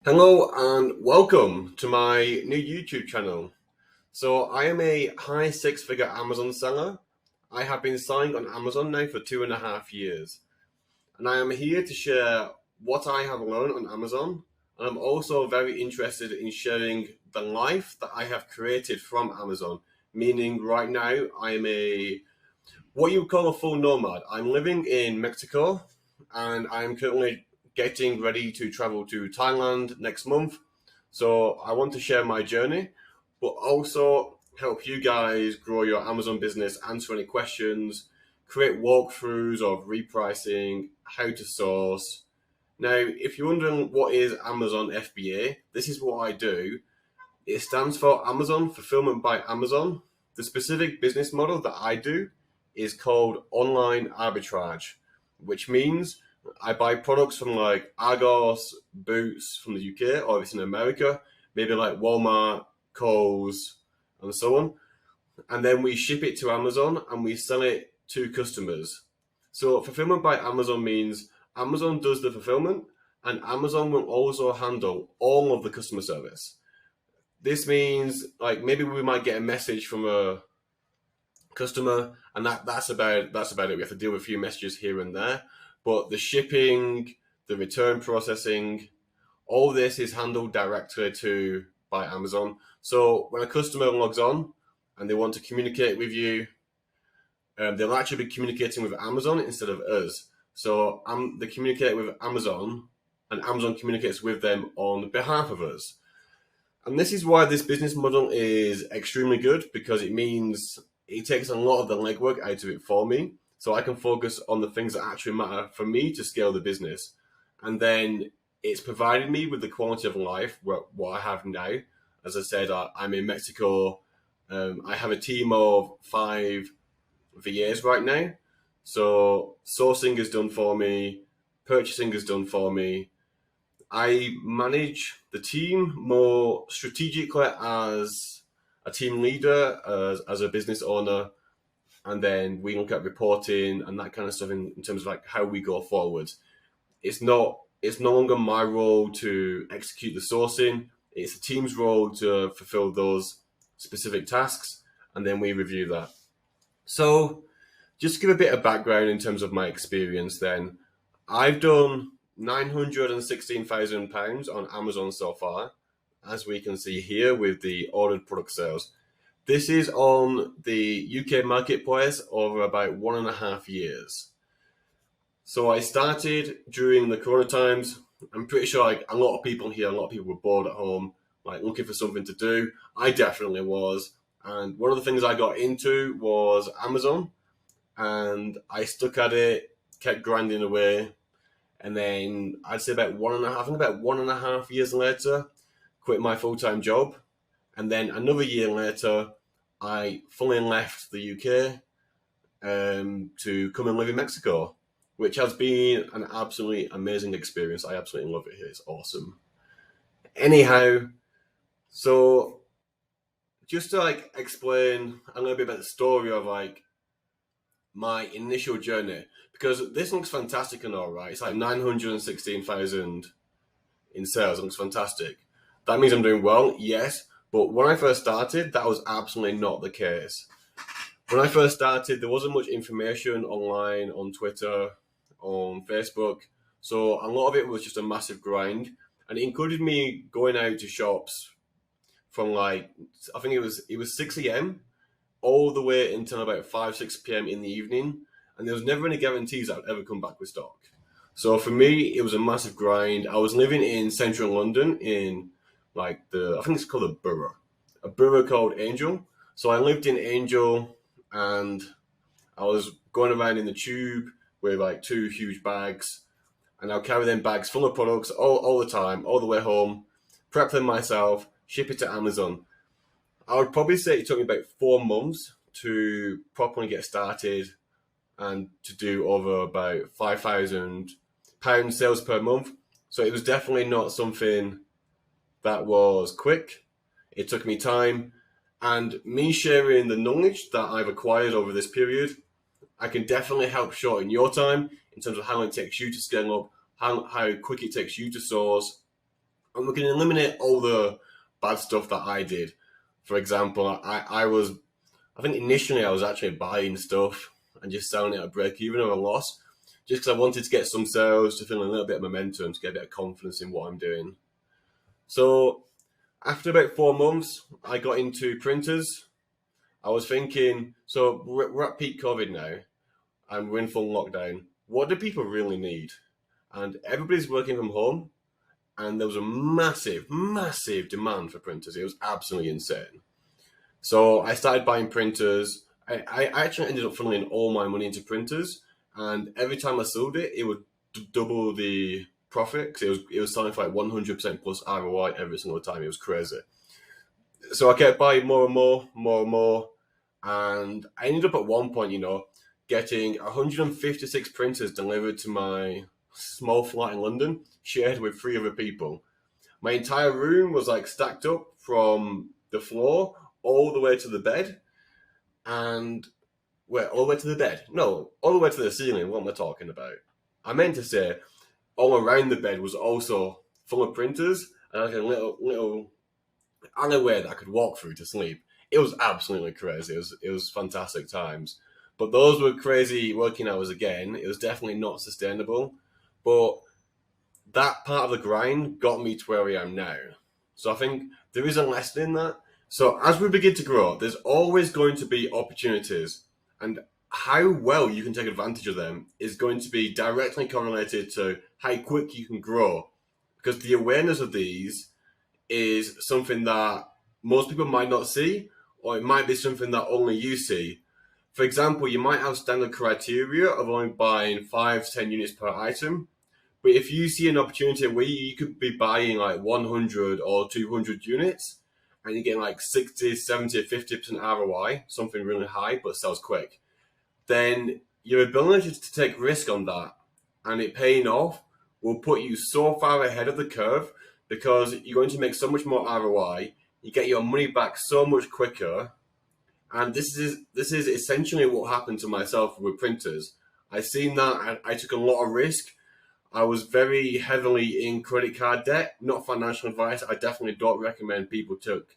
Hello and welcome to my new YouTube channel. So I am a high six-figure Amazon seller. I have been selling on Amazon now for 2.5 years. And I am here to share what I have learned on Amazon. And I'm also very interested in sharing the life that I have created from Amazon. Meaning right now I am what you would call a full nomad. I'm living in Mexico and I'm currently getting ready to travel to Thailand next month. So I want to share my journey, but also help you guys grow your Amazon business, answer any questions, create walkthroughs of repricing, how to source. Now, if you're wondering what is Amazon FBA, this is what I do. It stands for Amazon Fulfillment by Amazon. The specific business model that I do is called online arbitrage, which means I buy products from like Argos, Boots from the UK, or if it's in America, maybe like Walmart, Kohl's, and so on. And then we ship it to Amazon and we sell it to customers. So fulfillment by Amazon means Amazon does the fulfillment and Amazon will also handle all of the customer service. This means like maybe we might get a message from a customer, and that's about it. We have to deal with a few messages here and there, but the shipping, the return processing, all this is handled directly to by Amazon. So when a customer logs on and they want to communicate with you, they'll actually be communicating with Amazon instead of us. So they communicate with Amazon, and Amazon communicates with them on behalf of us. And this is why this business model is extremely good, because it means it takes a lot of the legwork out of it for me. So I can focus on the things that actually matter for me to scale the business. And then it's provided me with the quality of life what I have now. As I said, I'm in Mexico. I have a team of 5 VAs right now. So sourcing is done for me, purchasing is done for me. I manage the team more strategically as a team leader, as a business owner, and then we look at reporting and that kind of stuff in terms of like how we go forward. It's no longer my role to execute the sourcing. It's the team's role to fulfill those specific tasks, and then we review that. So just to give a bit of background in terms of my experience then, I've done £916,000 on Amazon so far, as we can see here with the ordered product sales. This is on the UK marketplace over about 1.5 years. So I started during the Corona times. I'm pretty sure like a lot of people here, a lot of people were bored at home, like looking for something to do. I definitely was. And one of the things I got into was Amazon, and I stuck at it, kept grinding away. And then I'd say about 1.5 years later, quit my full-time job. And then another year later, I fully left the UK to come and live in Mexico, which has been an absolutely amazing experience. I absolutely love it here. It's awesome. Anyhow, so just to like explain a little bit about the story of like my initial journey, because this looks fantastic and all right. It's like 916,000 in sales. It looks fantastic. That means I'm doing well, yes. But when I first started, that was absolutely not the case. When I first started, there wasn't much information online, on Twitter, on Facebook. So a lot of it was just a massive grind. And it included me going out to shops from like, I think it was 6 a.m. all the way until about 5, 6 p.m. in the evening. And there was never any guarantees that I'd ever come back with stock. So for me, it was a massive grind. I was living in central London in like I think it's called a borough called Angel. So I lived in Angel, and I was going around in the tube with like 2 huge bags, and I'll carry them bags full of products all the time, all the way home, prep them myself, ship it to Amazon. I would probably say it took me about 4 months to properly get started and to do over about £5,000 sales per month. So it was definitely not something that was quick. It took me time, and me sharing the knowledge that I've acquired over this period, I can definitely help shorten your time in terms of how long it takes you to scale up, how quick it takes you to source, and we can eliminate all the bad stuff that I did. For example, I think initially I was actually buying stuff and just selling it at a break even or a loss, just because I wanted to get some sales, to feel a little bit of momentum, to get a bit of confidence in what I'm doing. So after about 4 months, I got into printers. I was thinking, so we're at peak COVID now, and we're in full lockdown. What do people really need? And everybody's working from home, and there was a massive, massive demand for printers. It was absolutely insane. So I started buying printers. I actually ended up funneling all my money into printers, and every time I sold it, it would double the profit because it was selling for like 100% plus ROI every single time. It was crazy. So I kept buying more and more, more and more, and I ended up at one point, getting 156 printers delivered to my small flat in London, shared with 3 other people. My entire room was like stacked up from the floor all the way to the bed, and all the way to the bed? No, all the way to the ceiling. What am I talking about? I meant to say all around the bed was also full of printers and like a little alleyway that I could walk through to sleep. It was absolutely crazy. It was fantastic times. But those were crazy working hours again. It was definitely not sustainable. But that part of the grind got me to where I am now. So I think there is a lesson in that. So as we begin to grow, there's always going to be opportunities, and how well you can take advantage of them is going to be directly correlated to how quick you can grow. Because the awareness of these is something that most people might not see, or it might be something that only you see. For example, you might have standard criteria of only buying 5 to 10 units per item, but if you see an opportunity where you could be buying like 100 or 200 units and you're getting like 60, 70, 50% ROI, something really high but sells quick, then your ability to take risk on that and it paying off will put you so far ahead of the curve because you're going to make so much more ROI, you get your money back so much quicker. And this is essentially what happened to myself with printers. I seen that I took a lot of risk. I was very heavily in credit card debt. Not financial advice. I definitely don't recommend people took.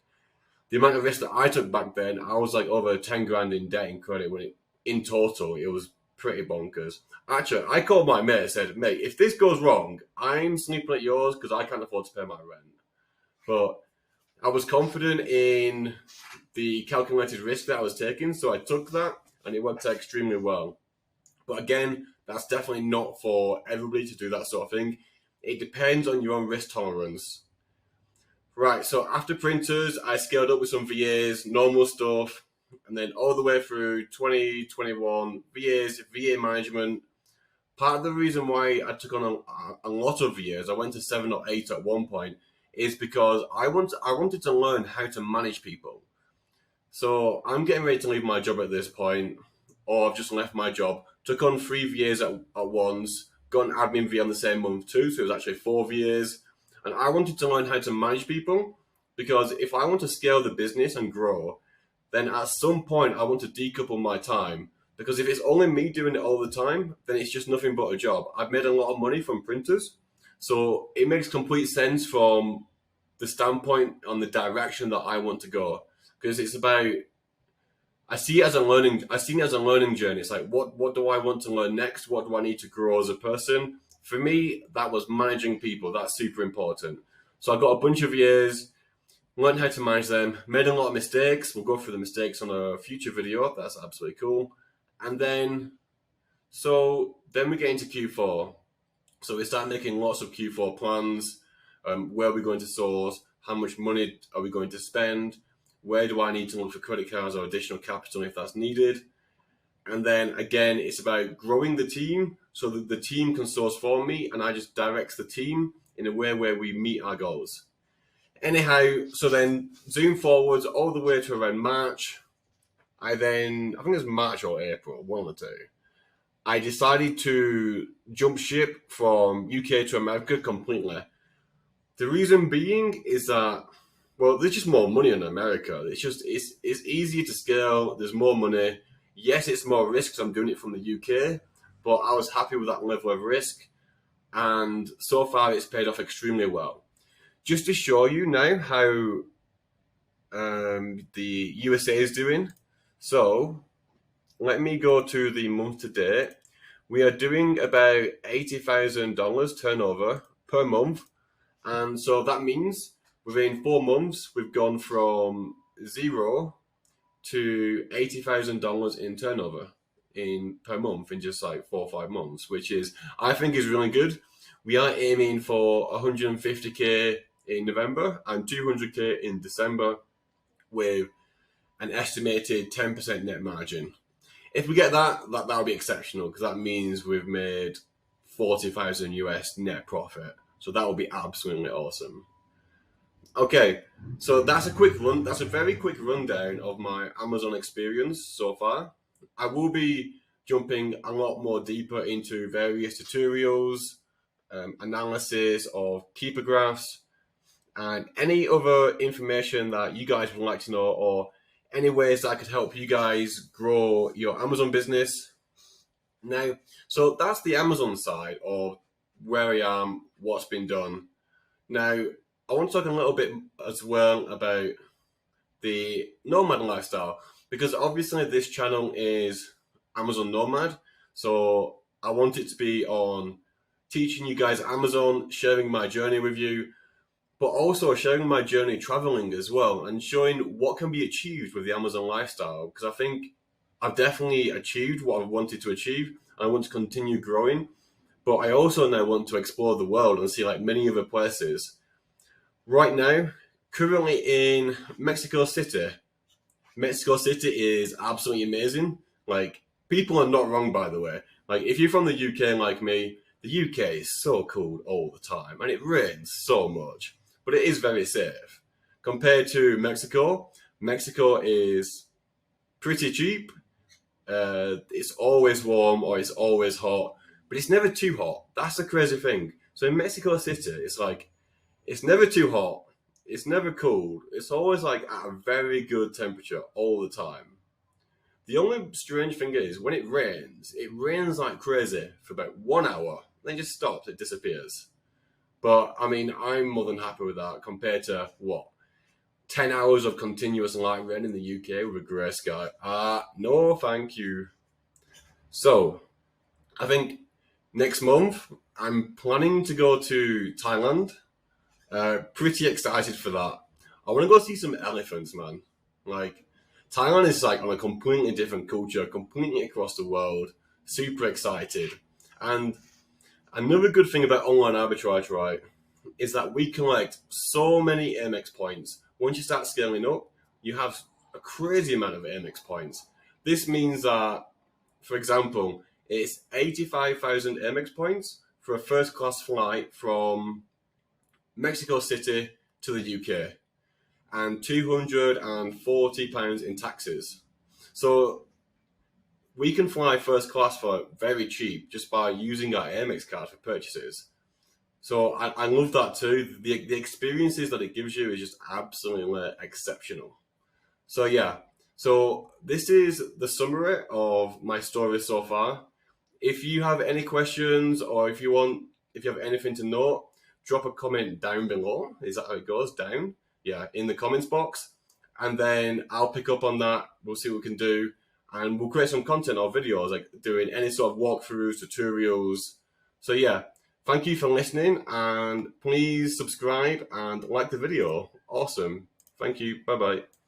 The amount of risk that I took back then, I was like over 10 grand in debt in credit in total, it was pretty bonkers. Actually, I called my mate and said, mate, if this goes wrong, I'm sleeping at yours because I can't afford to pay my rent. But I was confident in the calculated risk that I was taking, so I took that and it worked out extremely well. But again, that's definitely not for everybody to do that sort of thing. It depends on your own risk tolerance. Right, so after printers, I scaled up with some VAs, normal stuff, and then all the way through 2021, VAs, VA management. Part of the reason why I took on a lot of VAs, I went to 7 or 8 at one point, is because I wanted to learn how to manage people. So I'm getting ready to leave my job at this point, or I've just left my job. Took on 3 VAs at once, got an admin VA on the same month too, so it was actually 4 VAs. And I wanted to learn how to manage people because if I want to scale the business and grow, then at some point I want to decouple my time. Because if it's only me doing it all the time, then it's just nothing but a job. I've made a lot of money from printers, so it makes complete sense from the standpoint on the direction that I want to go. Because it's about I see it as a learning journey. It's like what do I want to learn next? What do I need to grow as a person? For me, that was managing people. That's super important. So I got a bunch of years, learned how to manage them, made a lot of mistakes. We'll go through the mistakes on a future video. That's absolutely cool. And then we get into Q4. So we start making lots of Q4 plans. Where are we going to source? How much money are we going to spend? Where do I need to look for credit cards or additional capital if that's needed? And then again, it's about growing the team so that the team can source for me and I just direct the team in a way where we meet our goals. Anyhow, so then zoom forwards all the way to around March. I think it was March or April, one of the two. I decided to jump ship from UK to America completely. The reason being is that, well, there's just more money in America. It's easier to scale. There's more money. Yes, it's more risk. So I'm doing it from the UK, but I was happy with that level of risk, and so far it's paid off extremely well. just to show you now how the USA is doing. So let me go to the month to date. We are doing about $80,000 turnover per month. And so that means within 4 months, we've gone from zero to $80,000 in turnover in per month in just like 4 or 5 months, which is, I think, is really good. We are aiming for 150K in November and 200K in December with an estimated 10% net margin. If we get that'll be exceptional because that means we've made 40,000 US net profit. So that will be absolutely awesome. Okay, so that's a very quick rundown of my Amazon experience so far. I will be jumping a lot more deeper into various tutorials, analysis of keeper graphs, and any other information that you guys would like to know, or any ways that I could help you guys grow your Amazon business. Now, so that's the Amazon side of where I am, what's been done. Now, I want to talk a little bit as well about the Nomad lifestyle, because obviously this channel is Amazon Nomad. So I want it to be on teaching you guys Amazon, sharing my journey with you, but also sharing my journey traveling as well and showing what can be achieved with the Amazon lifestyle. Because I think I've definitely achieved what I wanted to achieve. I want to continue growing, but I also now want to explore the world and see like many other places. Right now, currently in Mexico City. Mexico City is absolutely amazing. Like, people are not wrong, by the way. Like, if you're from the UK like me, the UK is so cold all the time and it rains so much, but it is very safe. Compared to Mexico, Mexico is pretty cheap. It's always warm or it's always hot, but it's never too hot. That's the crazy thing. So in Mexico City, it's like, it's never too hot. It's never cold. It's always like at a very good temperature all the time. The only strange thing is when it rains like crazy for about 1 hour, then it just stops, it disappears. But I mean, I'm more than happy with that compared to what? 10 hours of continuous light rain in the UK with a grey sky. No, thank you. So, I think next month I'm planning to go to Thailand. Pretty excited for that. I want to go see some elephants, man. Like, Thailand is like on a completely different culture, completely across the world. Super excited. And another good thing about online arbitrage, right, is that we collect so many Amex points. Once you start scaling up, you have a crazy amount of Amex points. This means that, for example, it's 85,000 Amex points for a first class flight from Mexico City to the UK, and £240 in taxes. So we can fly first class for very cheap just by using our Amex card for purchases. So I love that too. The experiences that it gives you is just absolutely exceptional. So yeah, so this is the summary of my story so far. If you have any questions or if you have anything to note, drop a comment down below. Is that how it goes? Down? Yeah, in the comments box. And then I'll pick up on that. We'll see what we can do. And we'll create some content or videos, like doing any sort of walkthroughs, tutorials. So yeah, thank you for listening. And please subscribe and like the video. Awesome. Thank you. Bye-bye.